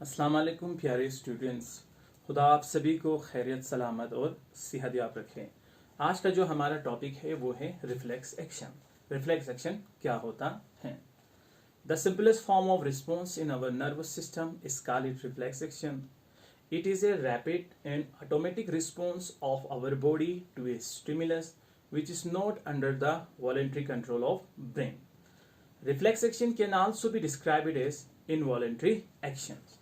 अस्सलाम वालेकुम प्यारे स्टूडेंट्स। खुदा आप सभी को खैरियत सलामत और सेहतयाब रखें। आज का जो हमारा टॉपिक है वो है रिफ्लेक्स एक्शन। रिफ्लेक्स एक्शन क्या होता है? The simplest form of response in our nervous system is called it reflex action. It is a rapid and automatic response of our body to a stimulus which is not under the voluntary control of brain. Reflex action can also be described as involuntary actions.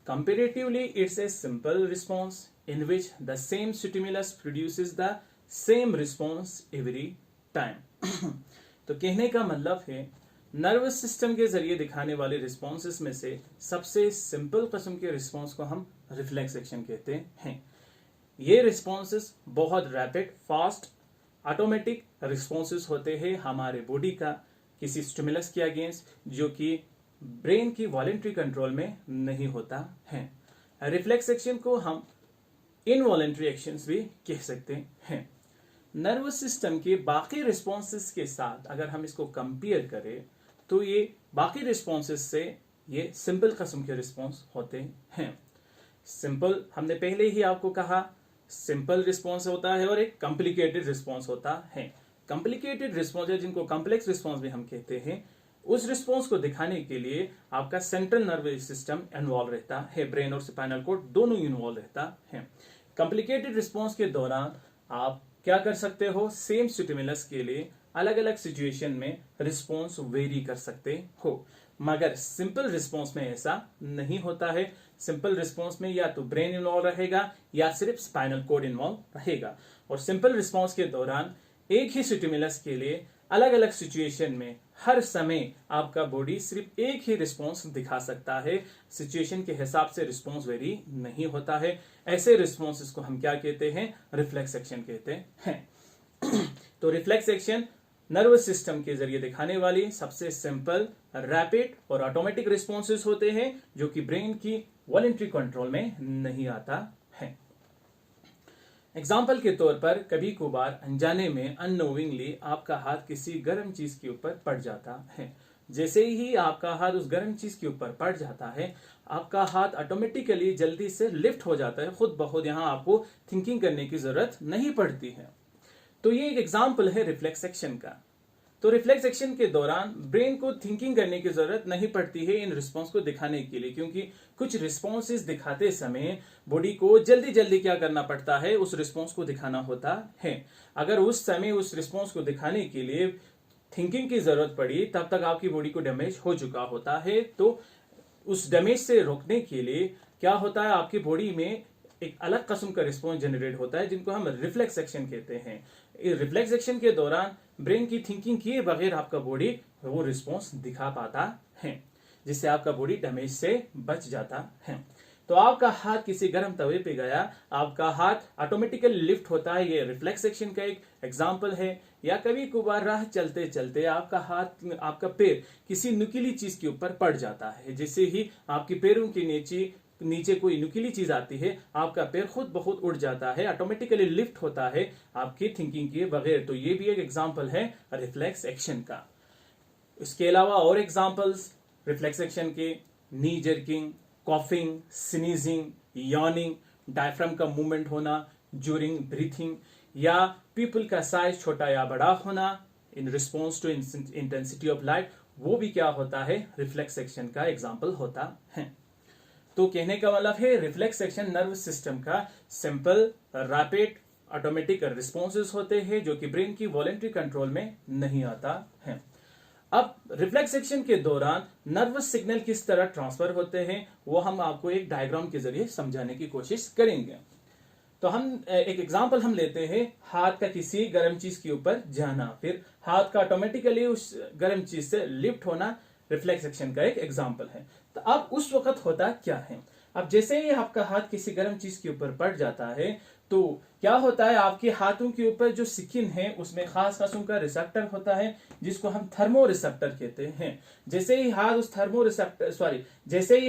Comparatively, it's a simple response in which the same stimulus produces the same response every time. तो कहने का मतलब है nervous system के जरिए दिखाने वाले responses में से सबसे सिंपल किस्म के रिस्पॉन्स को हम रिफ्लेक्स एक्शन कहते हैं। ये रिस्पॉन्सेस बहुत रैपिड, फास्ट, ऑटोमेटिक रिस्पॉन्सेस होते हैं हमारे बॉडी का किसी स्टिमुलस के अगेंस्ट, जो कि ब्रेन की वॉलेंट्री कंट्रोल में नहीं होता है। रिफ्लेक्स एक्शन को हम इनवॉलेंट्री एक्शंस भी कह सकते हैं। नर्वस सिस्टम के बाकी रिस्पॉन्सेस के साथ अगर हम इसको कंपेयर करें तो ये बाकी रिस्पॉन्सेस से ये सिंपल किस्म के रिस्पॉन्स होते हैं। सिंपल हमने पहले ही आपको कहा, सिंपल रिस्पॉन्स होता है और एक कॉम्प्लिकेटेड रिस्पॉन्स होता है। कॉम्प्लिकेटेड रिस्पॉन्स है जिनको कॉम्प्लेक्स रिस्पॉन्स भी हम कहते हैं। उस रिस्पॉन्स को दिखाने के लिए आपका सेंट्रल नर्वस सिस्टम इन्वॉल्व रहता है, ब्रेन और स्पाइनल कोर्ड दोनों इन्वॉल्व रहता है। कॉम्प्लिकेटेड रिस्पॉन्स के दौरान आप क्या कर सकते हो, सेम स्टिमुलस के लिए अलग अलग सिचुएशन में रिस्पॉन्स वेरी कर सकते हो, मगर सिंपल रिस्पॉन्स में ऐसा नहीं होता है। सिंपल रिस्पॉन्स में या तो ब्रेन इन्वॉल्व रहेगा या सिर्फ स्पाइनल कोड इन्वॉल्व रहेगा। और सिंपल रिस्पॉन्स के दौरान एक ही स्टिमुलस के लिए अलग अलग सिचुएशन में हर समय आपका बॉडी सिर्फ एक ही रिस्पॉन्स दिखा सकता है। सिचुएशन के हिसाब से रिस्पॉन्स वेरी नहीं होता है। ऐसे रिस्पॉन्सेस को हम क्या कहते हैं? रिफ्लेक्स एक्शन कहते हैं। तो रिफ्लेक्स एक्शन नर्वस सिस्टम के जरिए दिखाने वाली सबसे सिंपल, रैपिड और ऑटोमेटिक रिस्पॉन्सेस होते हैं जो कि ब्रेन की वॉलेंट्री कंट्रोल में नहीं आता है। एग्जाम्पल के तौर पर कभी कभार अनजाने में, अननोविंगली आपका हाथ किसी गर्म चीज के ऊपर पड़ जाता है। जैसे ही आपका हाथ उस गर्म चीज के ऊपर पड़ जाता है, आपका हाथ ऑटोमेटिकली जल्दी से लिफ्ट हो जाता है, खुद ब खुद। यहां आपको थिंकिंग करने की जरूरत नहीं पड़ती है। तो ये एक एग्जाम्पल है रिफ्लेक्स एक्शन का। तो रिफ्लेक्स एक्शन के दौरान ब्रेन को थिंकिंग करने की जरूरत नहीं पड़ती है इन रिस्पॉन्स को दिखाने के लिए, क्योंकि कुछ रिस्पॉन्सेस दिखाते समय बॉडी को जल्दी जल्दी क्या करना पड़ता है, उस रिस्पॉन्स को दिखाना होता है। अगर उस समय उस रिस्पॉन्स को दिखाने के लिए थिंकिंग की जरूरत पड़ी, तब तक आपकी बॉडी को डैमेज हो चुका होता है। तो उस डैमेज से रोकने के लिए क्या होता है, आपकी बॉडी में एक अलग किस्म का रिस्पॉन्स जनरेट होता है जिनको हम रिफ्लेक्स एक्शन कहते हैं। रिफ्लेक्स एक्शन के दौरान ब्रेन की थिंकिंग किए बगैर आपका बॉडी वो रिस्पॉन्स दिखा पाता है, जिससे आपका बॉडी डैमेज से बच जाता है। तो आपका हाथ किसी गर्म तवे पे गया, आपका हाथ ऑटोमेटिकली लिफ्ट होता है, ये रिफ्लेक्स एक्शन का एक एग्जांपल है। या कभी कभार राह चलते चलते आपका हाथ, आपका पैर किसी नुकीली चीज के ऊपर पड़ जाता है। जैसे ही आपके पैरों के नीचे कोई नुकीली चीज आती है, आपका पैर खुद ब खुद उड़ जाता है, ऑटोमेटिकली लिफ्ट होता है आपकी थिंकिंग किए बगैर। तो ये भी एक एग्जांपल है रिफ्लेक्स एक्शन का। इसके अलावा और एग्जांपल्स रिफ्लेक्स एक्शन के knee jerking, coughing, sneezing, yawning, diaphragm का मूवमेंट होना ड्यूरिंग ब्रीथिंग, या पीपल का साइज छोटा या बड़ा होना in response to intensity of light, वो भी क्या होता है? रिफ्लेक्स एक्शन का एग्जाम्पल होता है। तो कहने का मतलब है रिफ्लेक्स एक्शन नर्वस सिस्टम का सिंपल, रैपिड, ऑटोमेटिक रिस्पॉन्सेस होते हैं जो कि ब्रेन की वॉलेंट्री कंट्रोल में नहीं आता है। अब रिफ्लेक्स एक्शन के दौरान नर्वस सिग्नल किस तरह ट्रांसफर होते हैं वो हम आपको एक डायग्राम के जरिए समझाने की कोशिश करेंगे। तो हम एक एग्जांपल हम लेते हैं, हाथ का किसी गर्म चीज के ऊपर जाना, फिर हाथ का ऑटोमेटिकली उस गर्म चीज से लिफ्ट होना रिफ्लेक्स एक्शन का एक एग्जांपल है। तो अब उस वक्त होता क्या है, अब जैसे ही आपका हाथ किसी गर्म चीज के ऊपर पड़ जाता है तो क्या होता है, आपके हाथों के ऊपर जो स्किन है उसमें खास किस्म का रिसेप्टर होता है जिसको हम थर्मो रिसेप्टर कहते हैं। जैसे ही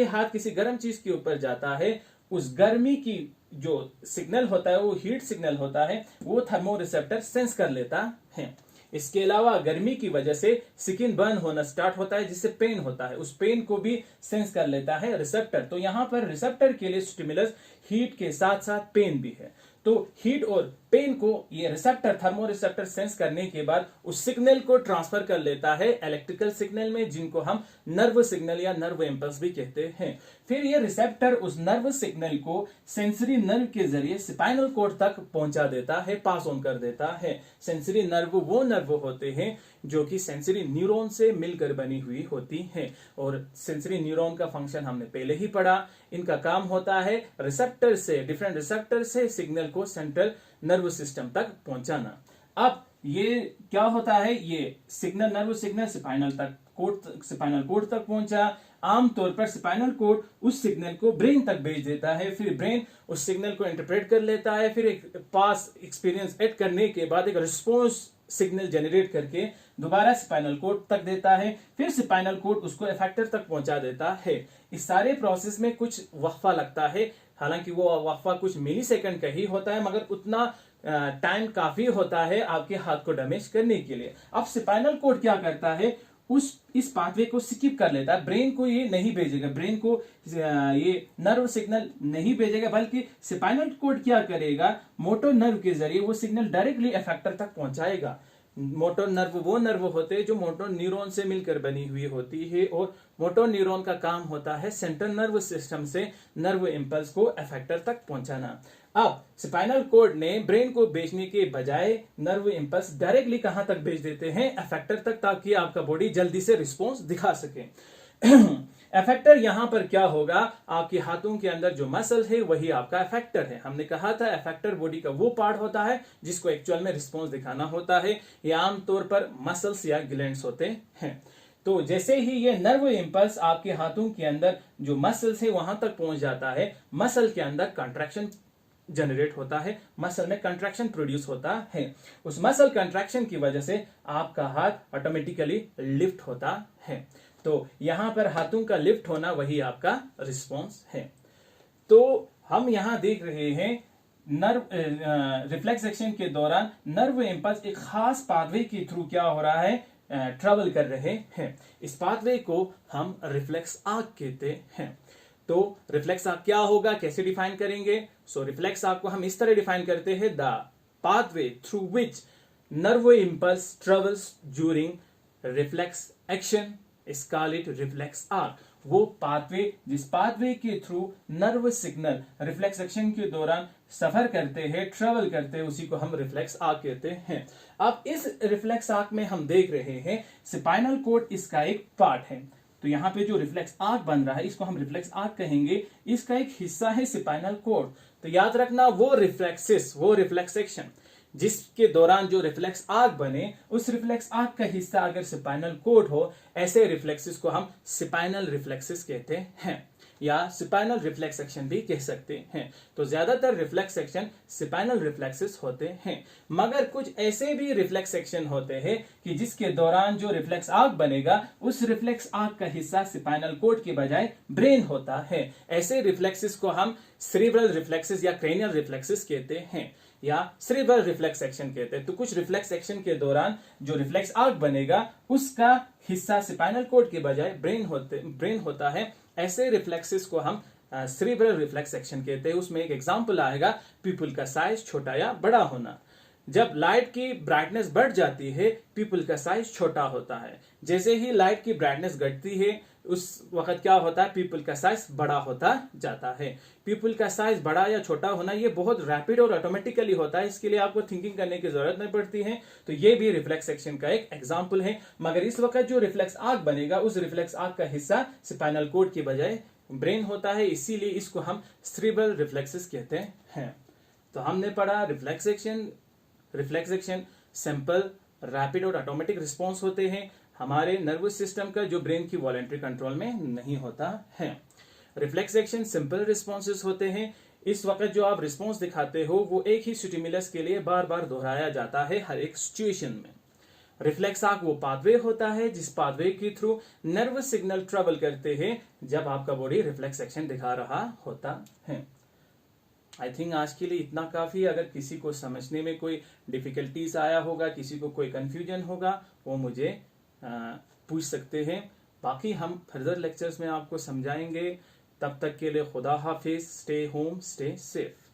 हाथ किसी गर्म चीज के ऊपर जाता है, उस गर्मी की जो सिग्नल होता है, वो हीट सिग्नल होता है, वो थर्मो रिसेप्टर सेंस कर लेता है। इसके अलावा गर्मी की वजह से स्किन बर्न होना स्टार्ट होता है, जिससे पेन होता है, उस पेन को भी सेंस कर लेता है रिसेप्टर। तो यहां पर रिसेप्टर के लिए स्टिमुलस हीट के साथ साथ पेन भी है। तो हीट और पेन को ये रिसेप्टर, थर्मो रिसेप्टर सेंस करने के बाद उस सिग्नल को ट्रांसफर कर लेता है इलेक्ट्रिकल सिग्नल में, जिनको हम नर्व सिग्नल या नर्व इंपल्स भी कहते हैं। फिर ये रिसेप्टर उस नर्व सिग्नल को सेंसरी नर्व के जरिए स्पाइनल कॉर्ड तक पहुंचा देता है, पास ऑन कर देता है। सेंसरी नर्व वो नर्व होते हैं जो कि सेंसरी न्यूरॉन से मिलकर बनी हुई होती हैं, और सेंसरी न्यूरॉन का फंक्शन हमने पहले ही पढ़ा। इनका काम होता है रिसेप्टर से, डिफरेंट रिसेप्टर से सिग्नल को सेंट्रल नर्व सिस्टम तक पहुंचाना। अब ये क्या होता है, ये signal, nerve signal spinal cord तक पहुंचा। आमतौर पर स्पाइनल कोड उस सिग्नल को ब्रेन तक भेज देता है, फिर ब्रेन उस सिग्नल को इंटरप्रेट कर लेता है, फिर एक पास एक्सपीरियंस ऐड करने के बाद एक रिस्पॉन्स सिग्नल जनरेट करके दोबारा स्पाइनल कोड तक देता है, फिर स्पाइनल कोड उसको इफेक्टर तक पहुंचा देता है। इस सारे प्रोसेस में कुछ वक्फा लगता है, हालांकि वो वक्फा कुछ मिली सेकंड का ही होता है, मगर उतना टाइम काफी होता है आपके हाथ को डैमेज करने के लिए। अब स्पाइनल कोड क्या करता है, इस पाथवे को स्किप कर लेता है, ब्रेन को ये नहीं भेजेगा, ब्रेन को ये नर्व सिग्नल नहीं भेजेगा, बल्कि स्पाइनल कोड क्या करेगा, मोटर नर्व के जरिए वो सिग्नल डायरेक्टली इफेक्टर तक पहुंचाएगा। मोटर नर्व वो नर्व होते हैं जो मोटर न्यूरॉन से मिलकर बनी हुई होती है, और मोटर न्यूरॉन का काम होता है सेंट्रल नर्व सिस्टम से नर्व इंपल्स को इफेक्टर तक पहुंचाना। अब स्पाइनल कोड ने ब्रेन को भेजने के बजाय नर्व इंपल्स डायरेक्टली कहां तक भेज देते हैं, इफेक्टर तक, ताकि आपका बॉडी जल्दी से रिस्पॉन्स दिखा सके। इफेक्टर यहां पर क्या होगा, आपके हाथों के अंदर जो मसल है वही आपका इफेक्टर है। हमने कहा था इफेक्टर बॉडी का वो पार्ट होता है जिसको एक्चुअल में रिस्पॉन्स दिखाना होता है। ये आमतौर पर मसल्स या ग्लैंड्स होते हैं। तो जैसे ही ये नर्व इंपल्स आपके हाथों के अंदर जो मसल्स है वहां तक पहुंच जाता है, मसल के अंदर कंट्रैक्शन जनरेट होता है, मसल में कंट्रैक्शन प्रोड्यूस होता है। उस मसल कंट्रैक्शन की वजह से आपका हाथ ऑटोमेटिकली लिफ्ट होता है। तो यहां पर हाथों का लिफ्ट होना वही आपका रिस्पॉन्स है। तो हम यहां देख रहे हैं नर्व रिफ्लेक्स एक्शन के दौरान नर्व इंपल्स एक खास पाथवे के थ्रू क्या हो रहा है, ट्रेवल कर रहे हैं। इस पाथवे को हम रिफ्लेक्स आर्क कहते हैं। तो रिफ्लेक्स आर्क क्या होगा, कैसे डिफाइन करेंगे? रिफ्लेक्स आर्क को हम इस तरह डिफाइन करते हैं, the pathway through which nerve impulse travels during reflex action is called it reflex arc. वो पाथवे, जिस पाथवे के through nerve signal reflex action के दौरान सफर करते हैं, ट्रेवल करते हैं, उसी को हम रिफ्लेक्स आर्क कहते हैं। अब इस रिफ्लेक्स आर्क में हम देख रहे हैं स्पाइनल कोड इसका एक पार्ट है। तो यहां पे जो रिफ्लेक्स आर्क बन रहा है इसको हम रिफ्लेक्स आर्क कहेंगे, इसका एक हिस्सा है स्पाइनल कोड। तो याद रखना, वो रिफ्लेक्स एक्शन जिसके दौरान जो रिफ्लेक्स आर्क बने, उस रिफ्लेक्स आर्क का हिस्सा अगर स्पाइनल कोड हो, ऐसे रिफ्लेक्सेस को हम स्पाइनल रिफ्लेक्सेस कहते हैं, या स्पाइनल रिफ्लेक्स एक्शन भी कह सकते हैं। तो ज्यादातर रिफ्लेक्स एक्शन स्पाइनल रिफ्लेक्सेस होते हैं, मगर कुछ ऐसे भी रिफ्लेक्स एक्शन होते हैं कि जिसके दौरान जो रिफ्लेक्स आर्क बनेगा, उस रिफ्लेक्स आर्क का हिस्सा स्पाइनल कोड के बजाय ब्रेन होता है। ऐसे रिफ्लेक्सेस को हम सेरेब्रल रिफ्लेक्सेस या क्रेनियल रिफ्लेक्सेस कहते हैं, या सेरेब्रल रिफ्लेक्स एक्शन कहते हैं। तो कुछ रिफ्लेक्स एक्शन के दौरान जो रिफ्लेक्स आर्क बनेगा, उसका हिस्सा स्पाइनल कोड के बजाय ब्रेन होता है। ऐसे रिफ्लेक्सेस को हम सेरेब्रल रिफ्लेक्स एक्शन कहते हैं। उसमें एक एग्जांपल आएगा, पीपल का साइज छोटा या बड़ा होना। जब लाइट की ब्राइटनेस बढ़ जाती है, पीपल का साइज छोटा होता है। जैसे ही लाइट की ब्राइटनेस घटती है, उस वक्त क्या होता है, पीपल का साइज बड़ा होता जाता है। पीपल का साइज बड़ा या छोटा होना ये बहुत रैपिड और ऑटोमेटिकली होता है, इसके लिए आपको थिंकिंग करने की जरूरत नहीं पड़ती है। तो ये भी रिफ्लेक्स एक्शन का एक एग्जांपल है। मगर इस वक्त जो रिफ्लेक्स आर्क बनेगा, उस रिफ्लेक्स आर्क का हिस्सा स्पाइनल कोड के बजाय ब्रेन होता है, इसीलिए इसको हम सेरेब्रल रिफ्लेक्सेस कहते हैं। तो हमने पढ़ा रिफ्लेक्स एक्शन सिंपल, रैपिड और ऑटोमेटिक रिस्पॉन्स होते हैं हमारे नर्वस सिस्टम का, जो ब्रेन की वॉलंटरी कंट्रोल में नहीं होता है। रिफ्लेक्स एक्शन सिंपल रिस्पॉन्सेस होते हैं। इस वक्त जो आप रिस्पॉन्स दिखाते हो, वो एक ही स्टिमुलस के लिए बार बार दोहराया जाता है हर एक सिचुएशन में। रिफ्लेक्स आर्क वो पाथवे होता है जिस पाथवे के थ्रू नर्व सिग्नल ट्रेवल करते हैं जब आपका बॉडी रिफ्लेक्स एक्शन दिखा रहा होता है। आई थिंक आज के लिए इतना काफी। अगर किसी को समझने में कोई डिफिकल्टीज आया होगा, किसी को कोई कंफ्यूजन होगा, वो मुझे पूछ सकते हैं। बाकी हम फर्दर लेक्चर्स में आपको समझाएंगे। तब तक के लिए खुदा हाफिज, स्टे होम, स्टे सेफ।